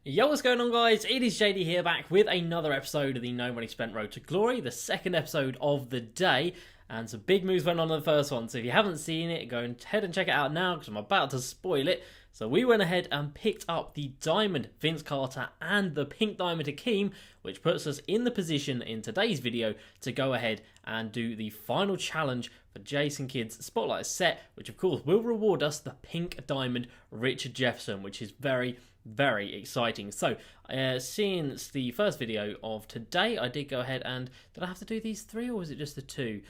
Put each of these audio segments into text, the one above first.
Yo, what's going on, guys? It is JD here, back with another episode of the No Money Spent Road to Glory, the second episode of the day, and some big moves went on in the first one, so if you haven't seen it, go ahead and check it out now, because I'm about to spoil it. So we went ahead and picked up the Diamond Vince Carter and the Pink Diamond Hakeem, which puts us in the position in today's video to go ahead and do the final challenge for Jason Kidd's Spotlight set, which of course will reward us the Pink Diamond Richard Jefferson, which is very exciting. So since the first video of today, I did go ahead and did I have to do these three, or was it just the two?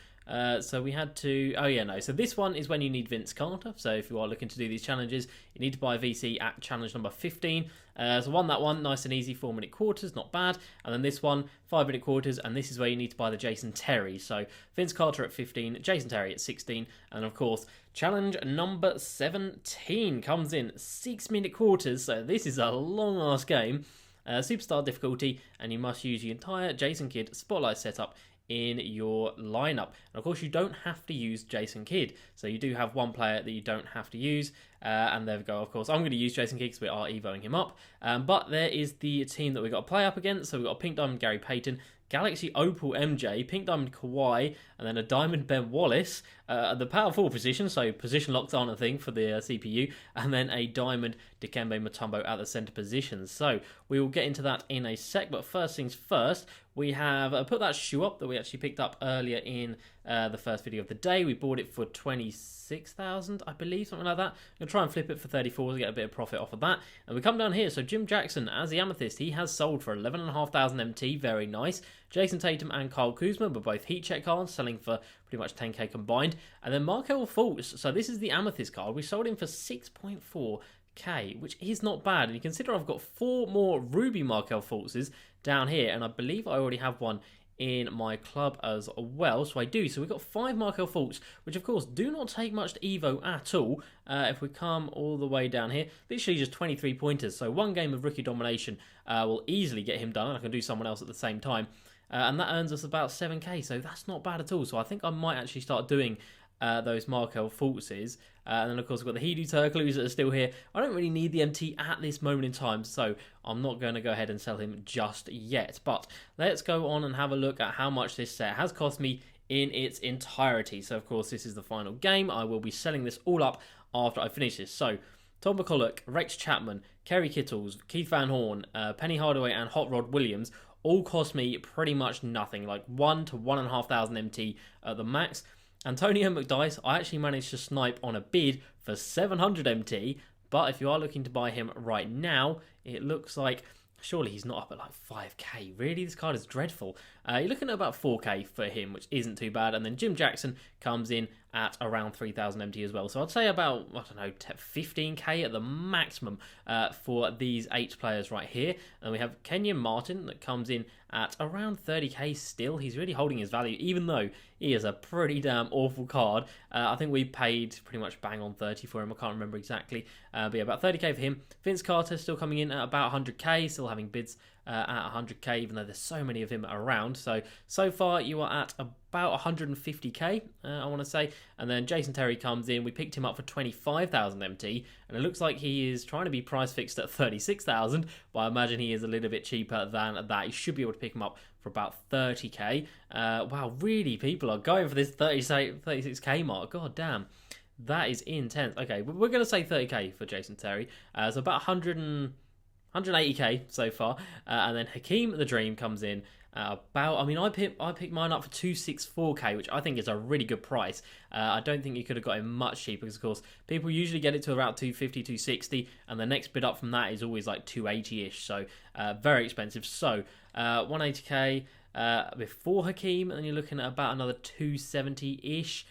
So we had to, so this one is when you need Vince Carter. So if you are looking to do these challenges, you need to buy VC at challenge number 15. So won that one, nice and easy, 4-minute quarters, not bad. And then this one, 5-minute quarters, and this is where you need to buy the Jason Terry. So Vince Carter at 15, Jason Terry at 16, and of course, challenge number 17 comes in 6-minute quarters. So this is a long-ass game. Superstar difficulty, and you must use the entire Jason Kidd Spotlight setup in your lineup. And of course, you don't have to use Jason Kidd, so you do have one player that you don't have to use, and there we go. Of course, I'm going to use Jason Kidd because we are evoing him up, but there is the team that we've got to play up against. So we've got a Pink Diamond Gary Payton, Galaxy Opal MJ, Pink Diamond Kawhi, and then a Diamond Ben Wallace at the power forward position, so position locked on, I think, for the CPU, and then a Diamond Dikembe Mutombo at the centre position. So we will get into that in a sec, but first things first, we have put that shoe up that we actually picked up earlier in the first video of the day. We bought it for 26,000, I believe, something like that. I'm going to try and flip it for 34 to get a bit of profit off of that. And we come down here, so Jim Jackson as the Amethyst, he has sold for 11,500 MT, very nice. Jason Tatum and Kyle Kuzma were both heat check cards, selling for pretty much 10k combined. And then Markelle Fultz, so this is the Amethyst card, we sold him for 6.4k, which is not bad. And you consider I've got 4 more Ruby Markelle Fultzes down here, and I believe I already have one in my club as well, so I do. So we've got 5 Markelle Fultz, which of course do not take much to evo at all. If we come all the way down here, literally just 23 pointers, so one game of rookie domination will easily get him done, and I can do someone else at the same time, and that earns us about 7k, so that's not bad at all. So I think I might actually start doing those Markelle Fultzes. And then of course we've got the Hedo Turkleys that are still here. I don't really need the MT at this moment in time, so I'm not going to go ahead and sell him just yet. But let's go on and have a look at how much this set has cost me in its entirety. So of course this is the final game. I will be selling this all up after I finish this. So Tom McCulloch, Rex Chapman, Kerry Kittles, Keith Van Horn, Penny Hardaway and Hot Rod Williams all cost me pretty much nothing, like 1 to 1,500 MT at the max. Antonio McDyess, I actually managed to snipe on a bid for 700 MT, but if you are looking to buy him right now, it looks like surely he's not up at like 5k. Really, this card is dreadful. You're looking at about 4k for him, which isn't too bad. And then Jim Jackson comes in at around 3,000 MT as well. So I'd say about, 15k at the maximum for these 8 players right here. And we have Kenyon Martin that comes in at around 30k still. He's really holding his value, even though he is a pretty damn awful card. I think we paid pretty much bang on 30 for him. I can't remember exactly. But yeah, about 30k for him. Vince Carter still coming in at about 100k, still having bids at 100k, even though there's so many of him around. So far you are at about 150k, I want to say. And then Jason Terry comes in. We picked him up for 25,000 MT, and it looks like he is trying to be price fixed at 36,000, but I imagine he is a little bit cheaper than that. You should be able to pick him up for about 30k. Wow, really, people are going for this 36k mark. God damn, that is intense. Okay, we're going to say 30k for Jason Terry. So about 180k so far, and then Hakeem the Dream comes in about, I picked mine up for 264k, which I think is a really good price. I don't think you could have got it much cheaper, because of course people usually get it to about 250, 260, and the next bid up from that is always like 280ish, so very expensive. So 180k before Hakeem, and then you're looking at about another 270ish.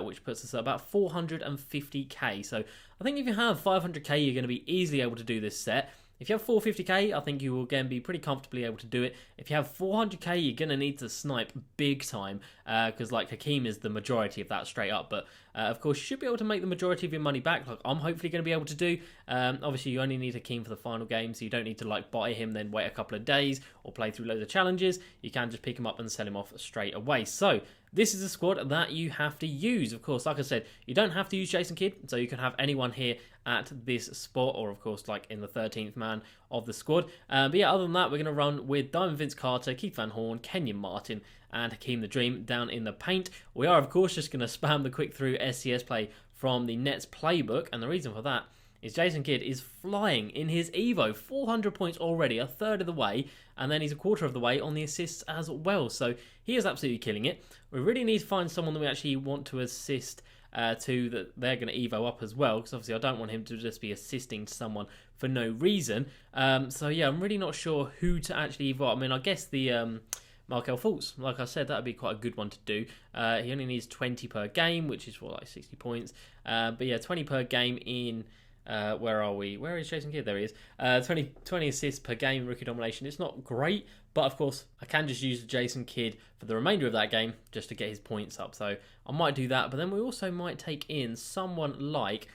Which puts us at about 450k. So I think if you have 500k, you're going to be easily able to do this set. If you have 450k, I think you will again be pretty comfortably able to do it. If you have 400k, you're going to need to snipe big time, because like Hakeem is the majority of that straight up. But of course, you should be able to make the majority of your money back, like I'm hopefully going to be able to do. Obviously, you only need Hakeem for the final game, so you don't need to like buy him, then wait a couple of days or play through loads of challenges. You can just pick him up and sell him off straight away. So this is a squad that you have to use. Of course, like I said, you don't have to use Jason Kidd, so you can have anyone here at this spot, or of course like in the 13th man of the squad. But yeah, other than that, we're going to run with Diamond Vince Carter, Keith Van Horn, Kenyon Martin, and Hakeem the Dream down in the paint. We are, of course, just going to spam the quick through SCS play from the Nets playbook, and the reason for that is Jason Kidd is flying in his Evo. 400 points already, a third of the way, and then he's a quarter of the way on the assists as well. So he is absolutely killing it. We really need to find someone that we actually want to assist to, that they're going to Evo up as well, because obviously I don't want him to just be assisting to someone for no reason. So yeah, I'm really not sure who to actually Evo up. I mean, I guess the Markel Fultz, like I said, that would be quite a good one to do. He only needs 20 per game, which is like 60 points. But yeah, 20 per game in... where are we? Where is Jason Kidd? There he is. 20 assists per game, rookie domination. It's not great, but of course, I can just use Jason Kidd for the remainder of that game just to get his points up. So I might do that, but then we also might take in someone like,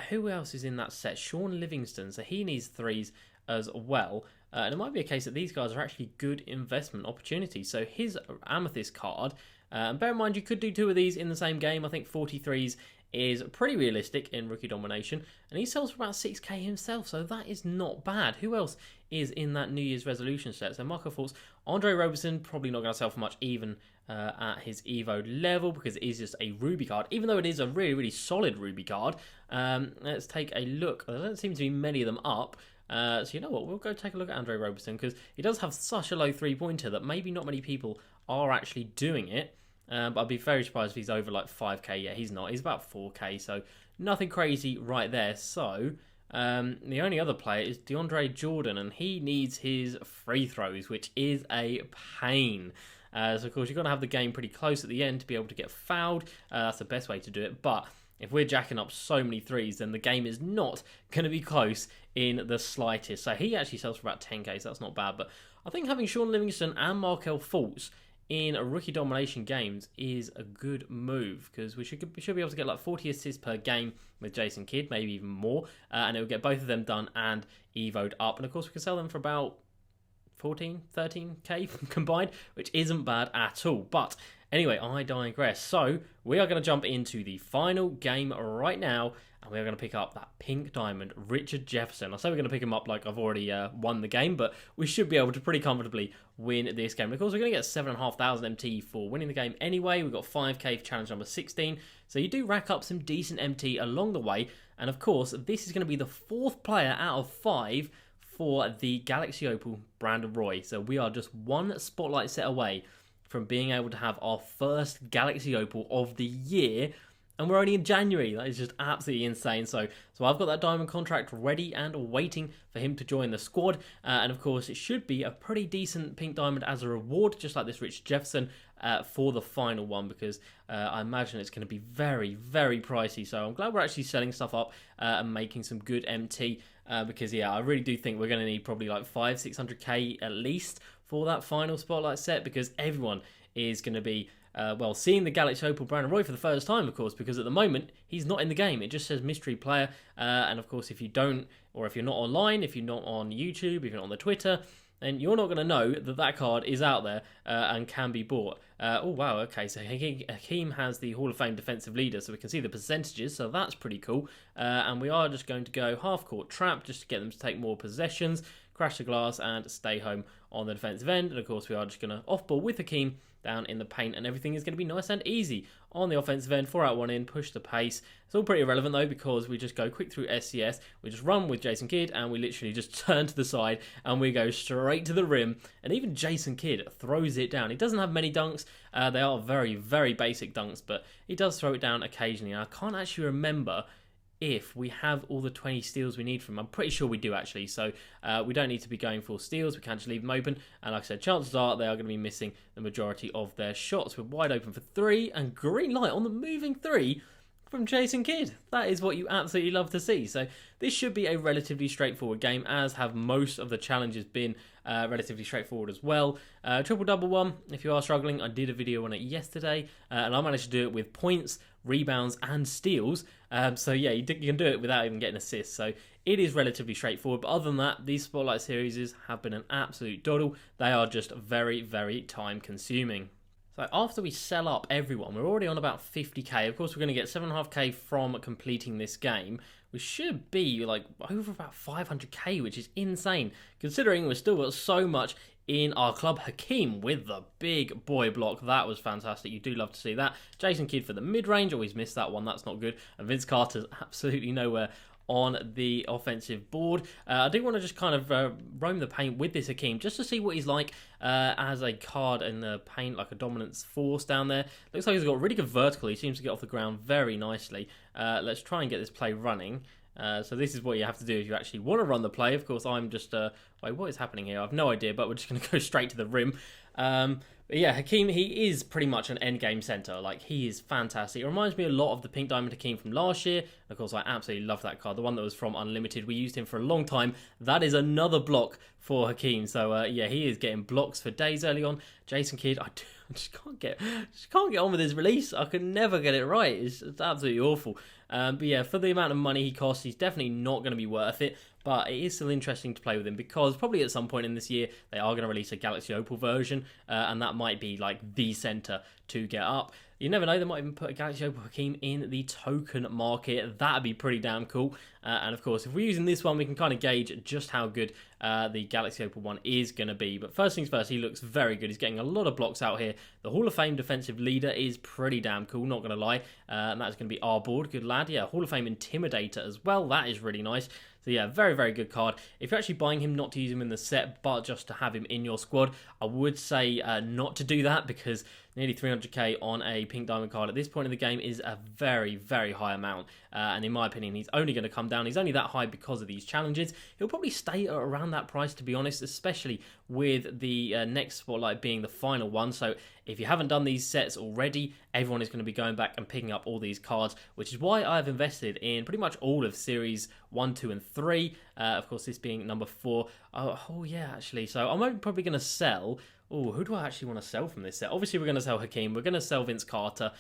who else is in that set? Sean Livingston. So he needs threes as well. And it might be a case that these guys are actually good investment opportunities. So his Amethyst card, and bear in mind, you could do two of these in the same game. I think 43s is pretty realistic in rookie domination, and he sells for about 6k himself, so that is not bad. Who else is in that New Year's resolution set? So Marco Fultz, Andre Roberson, probably not going to sell for much even at his Evo level, because it is just a Ruby card, even though it is a really, really solid Ruby card. Let's take a look. There don't seem to be many of them up. So you know what, we'll go take a look at Andre Roberson, because he does have such a low three-pointer that maybe not many people are actually doing it. But I'd be very surprised if he's over like 5k. Yeah, he's not. He's about 4k, so nothing crazy right there. So the only other player is DeAndre Jordan, and he needs his free throws, which is a pain. So of course you've got to have the game pretty close at the end to be able to get fouled. That's the best way to do it. But if we're jacking up so many threes, then the game is not going to be close in the slightest. So he actually sells for about 10k, so that's not bad. But I think having Sean Livingston and Markel Fultz in a rookie domination games is a good move, because we should be able to get like 40 assists per game with Jason Kidd, maybe even more, and it will get both of them done and evoed up. And of course we can sell them for about 14, 13k combined, which isn't bad at all. But anyway, I digress. So we are going to jump into the final game right now, and we're going to pick up that pink diamond, Richard Jefferson. I say we're going to pick him up like I've already won the game, but we should be able to pretty comfortably win this game. And of course, we're going to get 7,500 MT for winning the game anyway. We've got 5k for challenge number 16. So you do rack up some decent MT along the way. And of course, this is going to be the fourth player out of 5 for the Galaxy Opal Brandon Roy. So we are just one spotlight set away from being able to have our first Galaxy Opal of the year, and we're only in January. That is just absolutely insane. So I've got that diamond contract ready and waiting for him to join the squad. And of course, it should be a pretty decent pink diamond as a reward, just like this Rich Jefferson, for the final one, because I imagine it's going to be very, very pricey. So I'm glad we're actually selling stuff up and making some good MT, because yeah, I really do think we're going to need probably like 500-600k at least for that final spotlight set, because everyone is going to be seeing the Galaxy Opal Brandon Roy for the first time, of course, because at the moment he's not in the game. It just says mystery player, and of course if you don't, or if you're not online, if you're not on YouTube, if you're not on the Twitter, then you're not going to know that that card is out there and can be bought. Oh wow, okay, so Hakeem has the Hall of Fame defensive leader, so we can see the percentages, so that's pretty cool. And we are just going to go half court trap just to get them to take more possessions, crash the glass, and stay home on the defensive end. And of course we are just going to off ball with Hakeem down in the paint, and everything is going to be nice and easy on the offensive end. 4 out, 1 in, push the pace. It's all pretty irrelevant though, because we just go quick through SCS, we just run with Jason Kidd, and we literally just turn to the side and we go straight to the rim. And even Jason Kidd throws it down. He doesn't have many dunks. They are very, very basic dunks, but he does throw it down occasionally. And I can't actually remember if we have all the 20 steals we need from him. I'm pretty sure we do actually, so we don't need to be going for steals. We can just leave them open, and like I said, chances are they are going to be missing the majority of their shots. We're wide open for 3, and green light on the moving 3 from Jason Kidd. That is what you absolutely love to see. So this should be a relatively straightforward game, as have most of the challenges been relatively straightforward as well. Triple double one, if you are struggling, I did a video on it yesterday, and I managed to do it with points, rebounds and steals. So yeah, you can do it without even getting assists. So it is relatively straightforward. But other than that, these Spotlight series have been an absolute doddle. They are just very, very time consuming. So after we sell up everyone, we're already on about 50k. Of course, we're going to get 7.5k from completing this game. we should be like over about 500k, which is insane considering we've still got so much in our club. Hakeem with the big boy block. That was fantastic. You do love to see that. Jason Kidd for the mid-range. Always missed that one. That's not good. And Vince Carter's absolutely nowhere on the offensive board. I do want to just kind of roam the paint with this Hakeem just to see what he's like as a card in the paint, like a dominance force down there. Looks like he's got really good vertical. He seems to get off the ground very nicely. Let's try and get this play running. So this is what you have to do if you actually want to run the play. Of course, I'm just... wait, what is happening here? I have no idea, but we're just going to go straight to the rim. But yeah, Hakeem, he is pretty much an endgame centre. Like, he is fantastic. It reminds me a lot of the Pink Diamond Hakeem from last year. Of course, I absolutely love that card. The one that was from Unlimited. We used him for a long time. That is another block for Hakeem. So, yeah, he is getting blocks for days early on. Jason Kidd, I just can't get on with his release. I can never get it right. It's absolutely awful. But yeah, for the amount of money he costs, he's definitely not going to be worth it. But it is still interesting to play with him because probably at some point in this year, they are going to release a Galaxy Opal version. And that might be like the centre to get up. You never know, they might even put a Galaxy Opal Hakeem in the token market. That'd be pretty damn cool. And of course, if we're using this one, we can kind of gauge just how good the Galaxy Opal one is going to be. But first things first, he looks very good. He's getting a lot of blocks out here. The Hall of Fame defensive leader is pretty damn cool, not going to lie. And that's going to be our board. Good lad. Yeah, Hall of Fame Intimidator as well. That is really nice. So yeah, very, very good card. If you're actually buying him, not to use him in the set, but just to have him in your squad, I would say not to do that because nearly 300k on a Pink Diamond card at this point in the game is a very, very high amount. And in my opinion, he's only going to come down. He's only that high because of these challenges. He'll probably stay around that price, to be honest, especially with the next spotlight being the final one. So if you haven't done these sets already, everyone is going to be going back and picking up all these cards, which is why I've invested in pretty much all of Series 1, 2, and 3. Of course, this being number 4. Oh yeah, actually. So I'm probably going to sell... Oh, who do I actually want to sell from this set? Obviously, we're going to sell Hakeem. We're going to sell Vince Carter.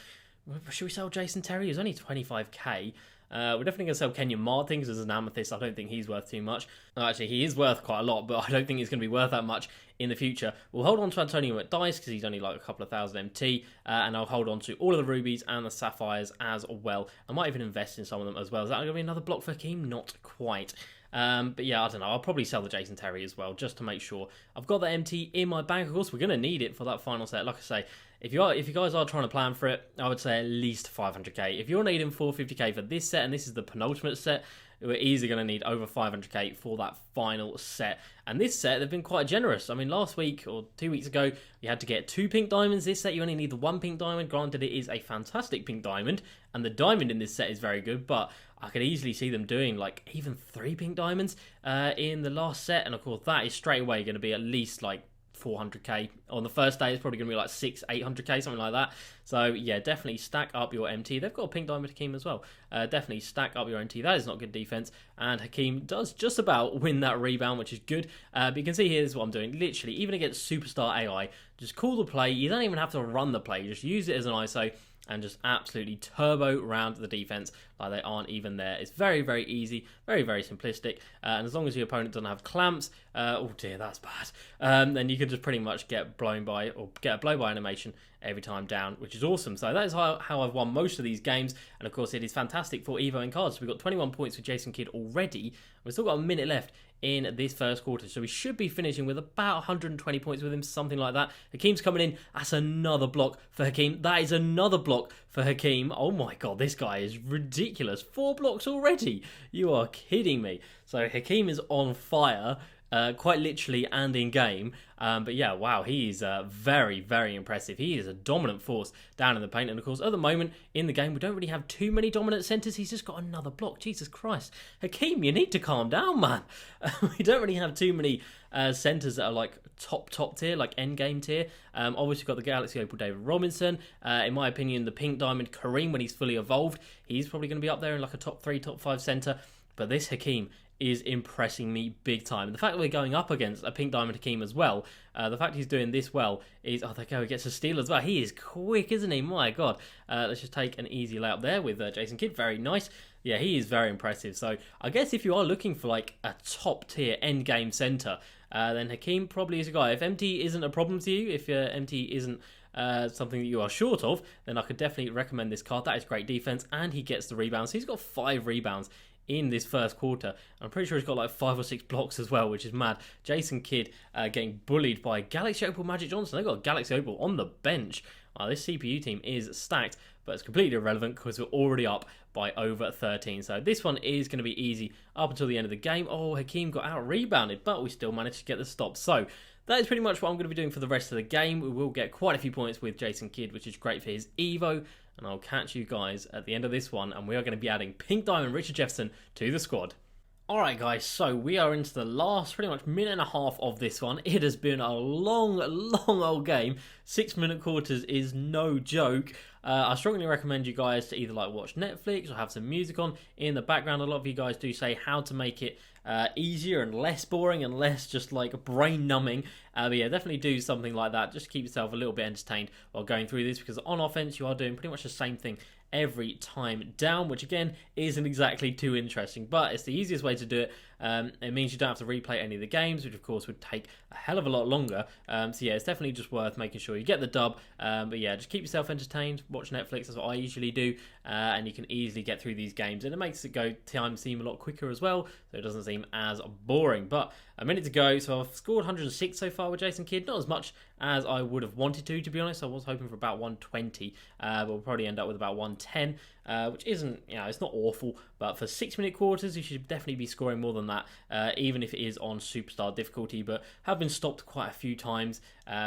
Should we sell Jason Terry? He's only 25k. We're definitely going to sell Kenyon Martin because as an Amethyst, I don't think he's worth too much. Actually, he is worth quite a lot, but I don't think he's going to be worth that much in the future. We'll hold on to Antonio McDice because he's only like a couple of thousand MT, and I'll hold on to all of the rubies and the sapphires as well. I might even invest in some of them as well. Is that going to be another block for Hakeem? Not quite. But yeah, I don't know. I'll probably sell the Jason Terry as well, just to make sure I've got the MT in my bank. Of course, we're going to need it for that final set. Like I say, if you guys are trying to plan for it, I would say at least 500k. If you're needing 450k for this set, and this is the penultimate set, we're easily going to need over 500k for that final set. And this set, they've been quite generous. I mean, last week or 2 weeks ago, you had to get 2 pink diamonds. This set, you only need the 1 pink diamond. Granted, it is a fantastic pink diamond, and the diamond in this set is very good, but I could easily see them doing like even 3 pink diamonds in the last set. And of course, that is straight away going to be at least like 400k. On the first day, it's probably going to be like 800k, something like that. So yeah, definitely stack up your MT. They've got a pink diamond Hakeem as well. Definitely stack up your MT. That is not good defense, and Hakeem does just about win that rebound, which is good. But you can see here's what I'm doing. Literally, even against Superstar AI, just call the play. You don't even have to run the play. Just use it as an ISO and just absolutely turbo round the defense like they aren't even there. It's very, very easy, very, very simplistic. And as long as your opponent doesn't have clamps, oh dear, that's bad, then you can just pretty much get blown by or get a blow-by animation every time down, which is awesome. So that is how I've won most of these games. And of course, it is fantastic for Evo and cards. So we've got 21 points for Jason Kidd already. We've still got a minute left in this first quarter, so we should be finishing with about 120 points with him, something like that. Hakeem's coming in. That's another block for Hakeem. That is another block for Hakeem. Oh my god, this guy is ridiculous. 4 blocks already. You are kidding me. So Hakeem is on fire, quite literally and in game. But yeah, wow, he is very, very impressive. He is a dominant force down in the paint. And of course, at the moment in the game, we don't really have too many dominant centres. He's just got another block. Jesus Christ. Hakeem, you need to calm down, man. We don't really have too many centres that are like top tier, like end game tier. Obviously got the Galaxy Opal David Robinson. In my opinion, the Pink Diamond Kareem, when he's fully evolved, he's probably going to be up there in like a top 3, top 5 centre. But this Hakeem is impressing me big time. The fact that we're going up against a Pink Diamond Hakeem as well, the fact he's doing this well is, oh, there we go, he gets a steal as well. He is quick, isn't he? My God. Let's just take an easy layup there with Jason Kidd. Very nice. Yeah, he is very impressive. So I guess if you are looking for like a top tier end game centre, then Hakeem probably is a guy. If MT isn't a problem to you, if MT isn't something that you are short of, then I could definitely recommend this card. That is great defense, and he gets the rebounds. So he's got 5 rebounds in this first quarter. I'm pretty sure he's got like 5 or 6 blocks as well, which is mad. Jason Kidd getting bullied by Galaxy Opal Magic Johnson. They've got Galaxy Opal on the bench. This CPU team is stacked, but it's completely irrelevant because we're already up by over 13. So this one is going to be easy up until the end of the game. Oh, Hakeem got out-rebounded, but we still managed to get the stop. So that is pretty much what I'm going to be doing for the rest of the game. We will get quite a few points with Jason Kidd, which is great for his Evo. And I'll catch you guys at the end of this one. And we are going to be adding Pink Diamond Richard Jefferson to the squad. Alright guys, so we are into the last pretty much minute and a half of this one. It has been a long old game. 6-minute quarters is no joke. I strongly recommend you guys to either like watch Netflix or have some music on in the background. A lot of you guys do say how to make it easier and less boring and less just like brain numbing. But yeah, definitely do something like that just to keep yourself a little bit entertained while going through this, because on offense you are doing pretty much the same thing every time down, which again isn't exactly too interesting, but it's the easiest way to do it. It means you don't have to replay any of the games, which of course would take a hell of a lot longer. So yeah, it's definitely just worth making sure you get the dub. But yeah, just keep yourself entertained, watch Netflix, that's what I usually do, and you can easily get through these games, and it makes time seem a lot quicker as well, so it doesn't seem as boring. But a minute to go, so I've scored 106 so far with Jason Kidd, not as much as I would have wanted to be honest. I was hoping for about 120, but we'll probably end up with about 110, which isn't, it's not awful, but for 6-minute quarters you should definitely be scoring more than that, even if it is on superstar difficulty. But have been stopped quite a few times,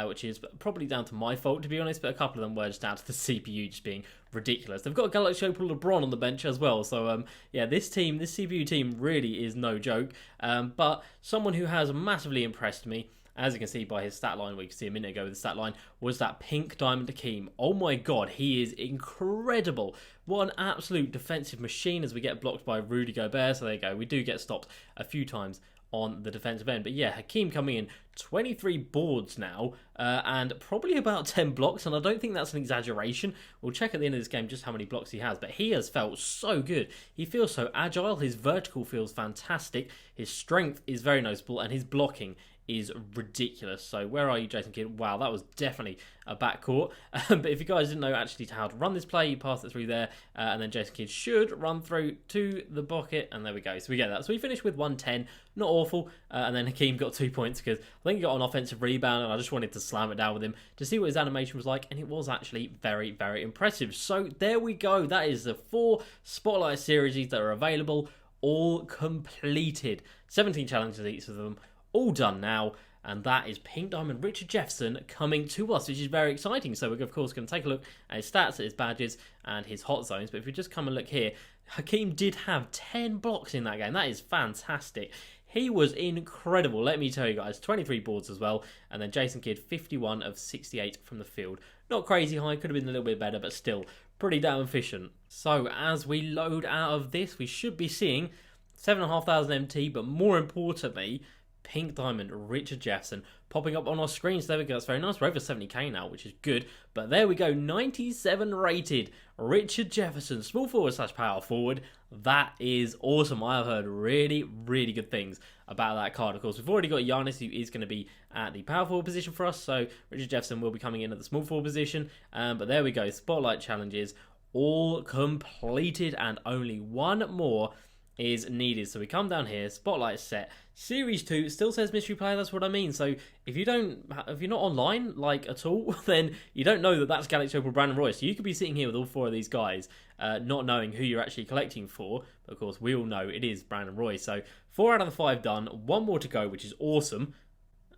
which is probably down to my fault to be honest, but a couple of them were just down to the CPU just being ridiculous. They've got Galaxy Opal LeBron on the bench as well, so yeah, this CPU team really is no joke. But someone who has massively impressed me, as you can see by his stat line, we can see a minute ago with the stat line, was that Pink Diamond Hakeem. Oh my god, he is incredible. What an absolute defensive machine as we get blocked by Rudy Gobert. So there you go, we do get stopped a few times on the defensive end. But yeah, Hakeem coming in, 23 boards now, and probably about 10 blocks, and I don't think that's an exaggeration. We'll check at the end of this game just how many blocks he has, but he has felt so good. He feels so agile, his vertical feels fantastic, his strength is very noticeable, and his blocking is ridiculous. So where are you, Jason Kidd? Wow, that was definitely a backcourt. But if you guys didn't know actually how to run this play, you pass it through there, and then Jason Kidd should run through to the bucket, and there we go. So we get that. So we finished with 110, not awful, and then Hakeem got 2 points because I think he got an offensive rebound, and I just wanted to slam it down with him to see what his animation was like, and it was actually very, very impressive. So there we go. That is the 4 Spotlight series that are available, all completed. 17 challenges each of them, all done now, and that is Pink Diamond Richard Jefferson coming to us, which is very exciting. So we're of course going to take a look at his stats, at his badges, and his hot zones. But if we just come and look here, Hakeem did have 10 blocks in that game. That is fantastic. He was incredible, let me tell you guys. 23 boards as well, and then Jason Kidd 51 of 68 from the field. Not crazy high, could have been a little bit better, but still pretty damn efficient. So as we load out of this, we should be seeing 7,500 MT, but more importantly, Pink Diamond Richard Jefferson popping up on our screens. There we go, that's very nice. We're over 70k now, which is good. But there we go, 97 rated Richard Jefferson, small forward / power forward. That is awesome. I have heard really, really good things about that card. Of course, we've already got Giannis, who is going to be at the power forward position for us. So Richard Jefferson will be coming in at the small forward position. But there we go, Spotlight challenges all completed, and only one more is needed. So we come down here, Spotlight set, Series 2 still says mystery player, that's what I mean. So if you're not online like at all, then you don't know that that's Galaxy Opal Brandon Roy. So you could be sitting here with all 4 of these guys, not knowing who you're actually collecting for. But of course we all know it is Brandon Roy. So 4 out of the 5 done, 1 more to go, which is awesome.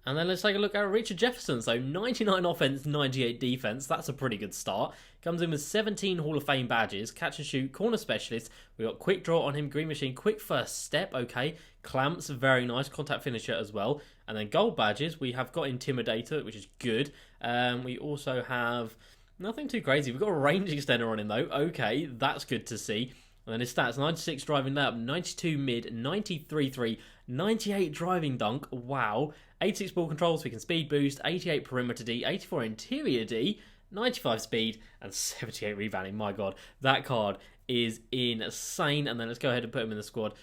And then let's take a look at Richard Jefferson. So 99 offense, 98 defense. That's a pretty good start. Comes in with 17 Hall of Fame badges. Catch and shoot, corner specialist. We got quick draw on him, green machine, quick first step. Okay. Clamps, very nice. Contact finisher as well. And then gold badges. We have got intimidator, which is good. We also have nothing too crazy. We've got a range extender on him though. Okay, that's good to see. And then his stats, 96 driving layup, 92 mid, 93 3, 98 driving dunk, wow. 86 ball control so we can speed boost, 88 perimeter D, 84 interior D, 95 speed, and 78 rebounding. My god, that card is insane. And then let's go ahead and put him in the squad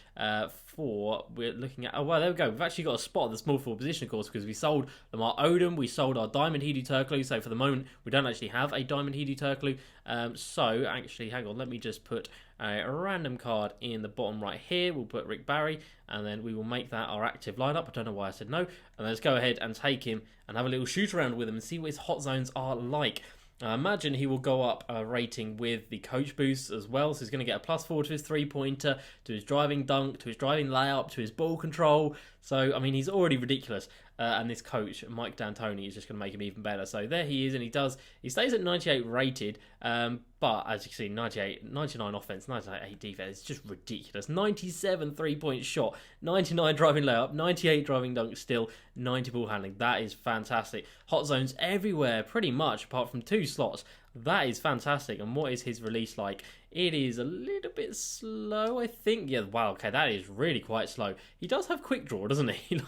we're looking at, oh well, there we go, we've actually got a spot at the small forward position, of course, because we sold Lamar Odom, we sold our Diamond Hedo Turkoglu, so for the moment we don't actually have a Diamond Hedo Turkoglu. So actually, hang on, let me just put a random card in the bottom right here. We'll put Rick Barry, and then we will make that our active lineup. I don't know why I said no. And then let's go ahead and take him and have a little shoot around with him and see what his hot zones are like. I imagine he will go up a rating with the coach boost as well, so he's going to get a +4 to his three-pointer, to his driving dunk, to his driving layup, to his ball control. So, I mean, he's already ridiculous. And this coach, Mike D'Antoni, is just going to make him even better. So there he is, and he stays at 98 rated, but as you can see, 99 offense, 98 defense, it's just ridiculous. 97 three-point shot, 99 driving layup, 98 driving dunk still, 90 ball handling. That is fantastic. Hot zones everywhere, pretty much, apart from 2 slots. That is fantastic. And what is his release like? It is a little bit slow, I think. Yeah, wow, okay, that is really quite slow. He does have quick draw, doesn't he?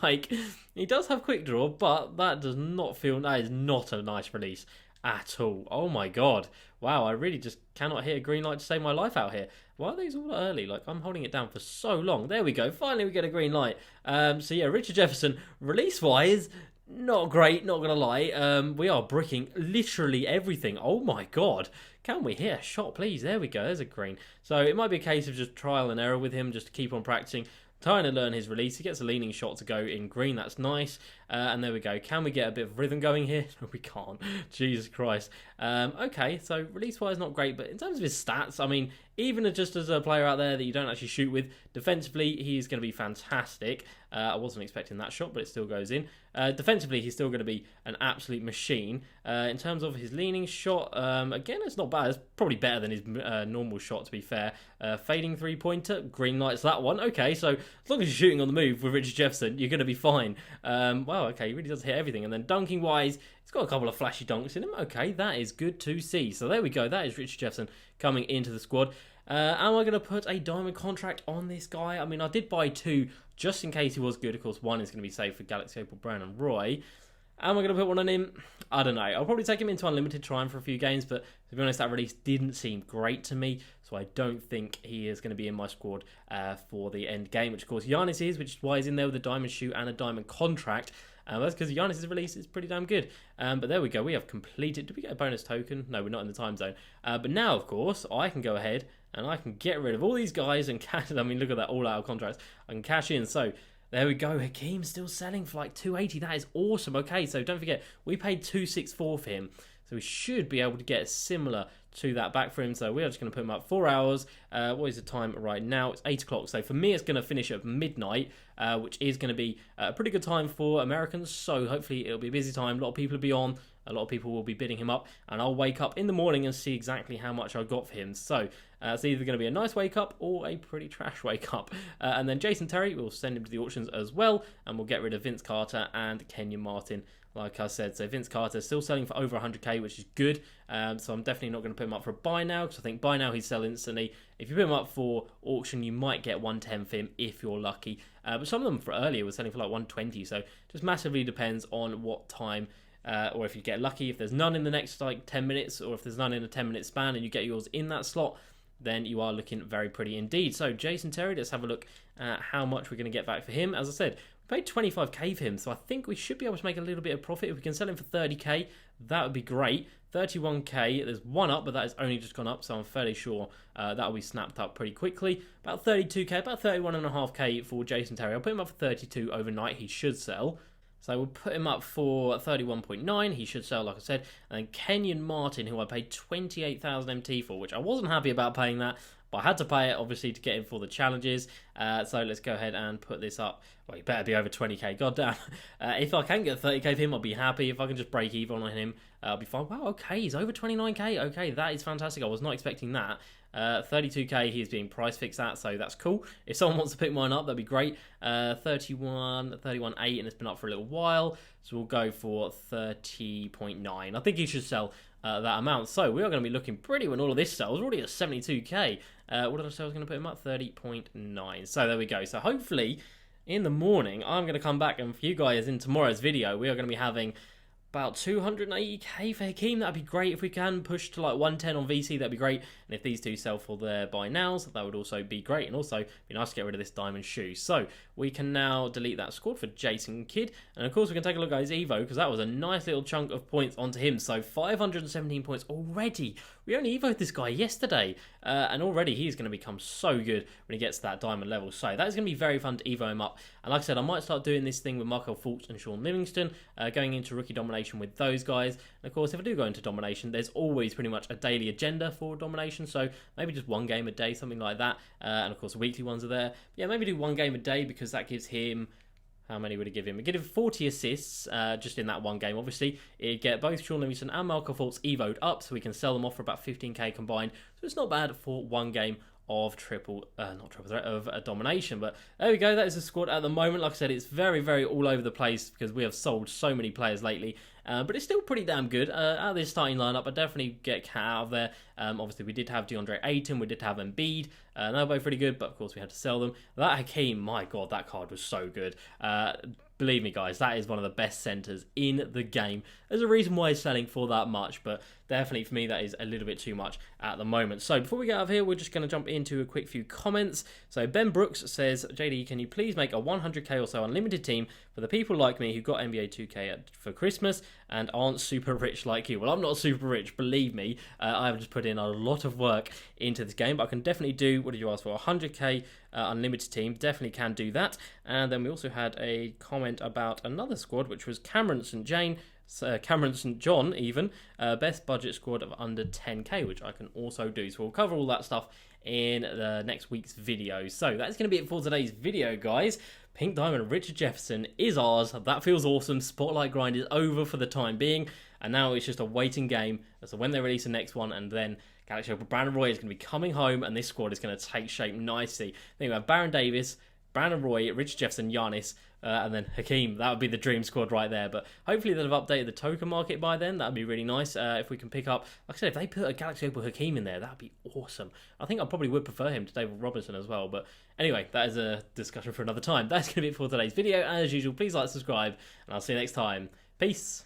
He does have quick draw, but that is not a nice release at all. Oh my god. Wow, I really just cannot hit a green light to save my life out here. Why are these all early? I'm holding it down for so long. There we go. Finally, we get a green light. So yeah, Richard Jefferson, release-wise, not great, not going to lie. We are bricking literally everything. Oh my god. Can we hit a shot, please? There we go. There's a green. So it might be a case of just trial and error with him, just to keep on practicing, trying to learn his release. He gets a leaning shot to go in green. That's nice. And there we go. Can we get a bit of rhythm going here? No, we can't. Jesus Christ. Okay, so release-wise, not great. But in terms of his stats, I mean, even just as a player out there that you don't actually shoot with, defensively, he's going to be fantastic. I wasn't expecting that shot, but it still goes in. Defensively, he's still going to be an absolute machine. In terms of his leaning shot, again, it's not bad. It's probably better than his normal shot, to be fair. Fading three-pointer, green lights that one. Okay, so as long as you're shooting on the move with Richard Jefferson, you're going to be fine. Wow, okay, he really does hit everything. And then dunking-wise, he's got a couple of flashy dunks in him. Okay, that is good to see. So there we go. That is Richard Jefferson coming into the squad. Am I going to put a diamond contract on this guy? I mean, I did buy 2 just in case he was good. Of course, 1 is going to be saved for Galaxy Opal, Brown and Roy. Am I going to put one on him? I don't know. I'll probably take him into Unlimited, try him for a few games, but to be honest, that release didn't seem great to me, so I don't think he is going to be in my squad for the end game, which of course Giannis is, which is why he's in there with a diamond shoe and a diamond contract. That's because Giannis' release is pretty damn good. But there we go. We have completed. Did we get a bonus token? No, we're not in the time zone. But now, of course, I can go ahead and I can get rid of all these guys and cash. I mean, look at that, all out of contracts. I can cash in. So there we go. Hakeem's still selling for like 280. That is awesome. Okay, so don't forget, we paid 264 for him. So we should be able to get similar to that back for him. So we are just going to put him up 4 hours. What is the time right now? It's 8 o'clock. So for me, it's going to finish at midnight, which is going to be a pretty good time for Americans. So hopefully it'll be a busy time. A lot of people will be on. A lot of people will be bidding him up. And I'll wake up in the morning and see exactly how much I got for him. So it's either going to be a nice wake up or a pretty trash wake up. And then Jason Terry, we'll send him to the auctions as well. And we'll get rid of Vince Carter and Kenyon Martin, like I said. So Vince Carter is still selling for over 100k, which is good. So I'm definitely not going to put him up for a buy now, because I think buy now he'd sell instantly. If you put him up for auction, you might get 110 for him if you're lucky. But some of them for earlier were selling for like 120. So just massively depends on what time, or if you get lucky. If there's none in the next like 10 minutes, or if there's none in a 10-minute span and you get yours in that slot, then you are looking very pretty indeed. So Jason Terry, let's have a look at how much we're going to get back for him. As I said, we paid 25k for him, so I think we should be able to make a little bit of profit. If we can sell him for 30k, that would be great. 31k, there's one up, but that has only just gone up, so I'm fairly sure that will be snapped up pretty quickly. About 32k, about 31.5k for Jason Terry. I'll put him up for 32 overnight. He should sell. So we'll put him up for 31.9. He should sell, like I said. And then Kenyon Martin, who I paid 28,000 MT for, which I wasn't happy about paying that, but I had to pay it, obviously, to get him for the challenges. So let's go ahead and put this up. Well, he better be over 20k. God damn. If I can get 30k for him, I'll be happy. If I can just break even on him, I'll be fine. Wow, okay, he's over 29k. Okay, that is fantastic. I was not expecting that. 32k he's being price fixed at, so that's cool. If someone wants to pick mine up, that'd be great. 31.8, and it's been up for a little while, so we'll go for 30.9. I think he should sell that amount. So we are going to be looking pretty when all of this sells. We're already at 72k. What did I say I was going to put him up? 30.9. So there we go. So hopefully in the morning I'm going to come back, and for you guys in tomorrow's video we are going to be having about 280k for Hakeem. That'd be great if we can push to like 110 on VC. That'd be great. And if these two sell for their buy nows, that would also be great. And also be nice to get rid of this diamond shoe. So we can now delete that squad for Jason Kidd. And of course we can take a look at his Evo, because that was a nice little chunk of points onto him. So 517 points already. We only Evo'd this guy yesterday. And already he's going to become so good when he gets to that diamond level. So that is going to be very fun to Evo him up. And like I said, I might start doing this thing with Markel Fultz and Sean Livingston, going into rookie domination with those guys. And of course, if I do go into domination, there's always pretty much a daily agenda for domination. So maybe just one game a day, something like that. And of course, weekly ones are there. But yeah, maybe do one game a day, because that gives him... How many would it give him? It'd give him 40 assists just in that one game, obviously. It'd get both Sean Livingston and Markel Fultz Evo'd up, so we can sell them off for about 15k combined. So it's not bad for one game of of domination. But there we go, that is the squad at the moment. Like I said, it's very, very all over the place because we have sold so many players lately. But it's still pretty damn good. Out of this starting lineup, I definitely get Cat out of there. Obviously, we did have DeAndre Ayton, we did have Embiid. They're both pretty good, but of course we had to sell them. That Hakeem, my God, that card was so good. Believe me, guys, that is one of the best centres in the game. There's a reason why it's selling for that much, but definitely for me, that is a little bit too much at the moment. So before we get out of here, we're just going to jump into a quick few comments. So Ben Brooks says, JD, can you please make a 100k or so unlimited team for the people like me who got NBA 2K for Christmas and aren't super rich like you? Well, I'm not super rich, believe me. I have just put in a lot of work into this game, but I can definitely do, what did you ask for, 100k unlimited team. Definitely can do that. And then we also had a comment about another squad, which was Cameron St. Cameron St. John even, best budget squad of under 10k, which I can also do. So we'll cover all that stuff in the next week's video. So that's going to be it for today's video, guys. Pink Diamond Richard Jefferson is ours. That feels awesome. Spotlight grind is over for the time being, and now it's just a waiting game as to when they release the next one, and then Galaxy Opal Brandon Roy is going to be coming home, and this squad is going to take shape nicely. Then we have Baron Davis, Brandon Roy, Richard Jefferson, Giannis, and then Hakeem. That would be the dream squad right there. But hopefully they'll have updated the token market by then. That would be really nice if we can pick up... Like I said, if they put a Galaxy Opal Hakeem in there, that would be awesome. I think I probably would prefer him to David Robinson as well. But anyway, that is a discussion for another time. That's going to be it for today's video. As usual, please like, subscribe, and I'll see you next time. Peace.